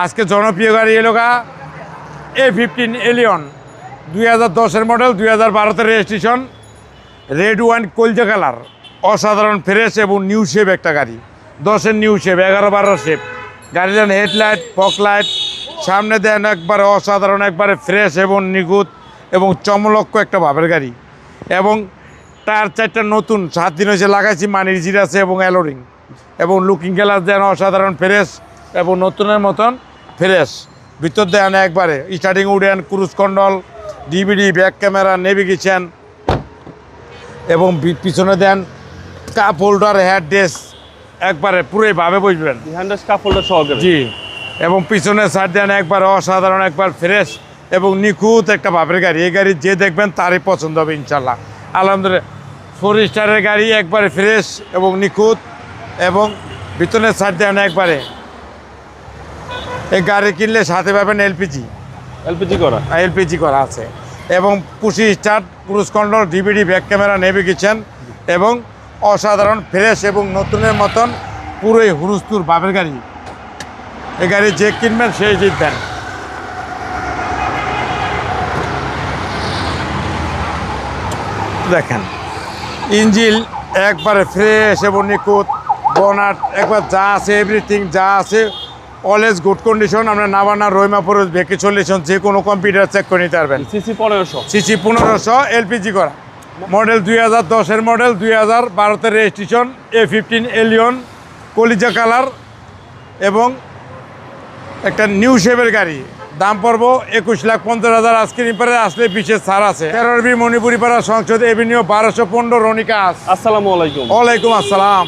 আজকে জনপ্রিয় গাড়ি এলোকা A15 এলিয়ন 2010-এর মডেল, 2012-তে রেজিস্ট্রেশন, রেড ওয়াইন কলজা কালার, অসাধারণ ফ্রেশ এবং নিউ শেপ একটা গাড়ি। 10-এর নিউ শেপ, 11-12 শেপ। গাড়ির হেডলাইট, ফকলাইট, সামনে দেন একবারে অসাধারণ, একবারে ফ্রেশ এবং নিখুঁত এবং চমলক্ষ একটা ভাবের গাড়ি। এবং টায়ার 4টা নতুন, 7 দিন হয়েছে লাগাইছি, মানির জির আছে এবং অ্যালোরিং এবং লুকিং গ্লাস দেন অসাধারণ ফ্রেশ এবং নতুনের মতন ফ্রেশ। ভিতর দেন একবারে starting wooden, cruise control, DVD, back camera, navigation এবং পিছনে then cup holder, head desk, একবারে পুরোই ভাবে বুঝবেন কাপ হোল্ডার সহকারে। জি, এবং পিছনের সাইড দেন একবারে অসাধারণ, একবার ফ্রেশ এবং নিখুঁত একটা ভাবের গাড়ি। এই গাড়ি যে দেখবেন তারই পছন্দ হবে ইনশাল্লাহ। আলহামদুলিল্লাহ 4 স্টারের গাড়ি, একবারে ফ্রেশ এবং নিখুঁত এবং ভিতরের সাইড দেন একবারে। এই গাড়ি কিনলে সাথে পাবেন এলপিজি করা আছে এবং push start, cruise control, DVD, back camera, navigation এবং অসাধারণ ফ্রেশ এবং নতুনের মতন পুরোই হুরুস্তুর ভাবের গাড়ি। এই গাড়ি যে কিনবেন সেই জিতবেন। দেখেন ইঞ্জিন একবারে ফ্রেশ এবং নিখুঁত, বনাট একবার যা আছে, এভরিথিং যা আছে অলওয়েজ গুড কন্ডিশন। আমরা নাবানা, রহিমাপুর, ভেকি সলিউশন যে কোনো কম্পিউটার চেক করে নিতে পারবেন। সিসি 1500 এলপিজি করা মডেল, 2010-এর মডেল, 2012-তে রেজিস্ট্রেশন, A15 এলিয়ন কলিজা কালার এবং একটা নিউ শেপের গাড়ি। দাম পড়বো 21,50,000। আজকের ইম্পারে আসলে বিশেষ ছাড় আছে। 13B মণিপুরি পাড়া, সংসদ এভিনিউ, 1215 রনিকা। আসসালামু আলাইকুম। ওয়ালাইকুম আসসালাম।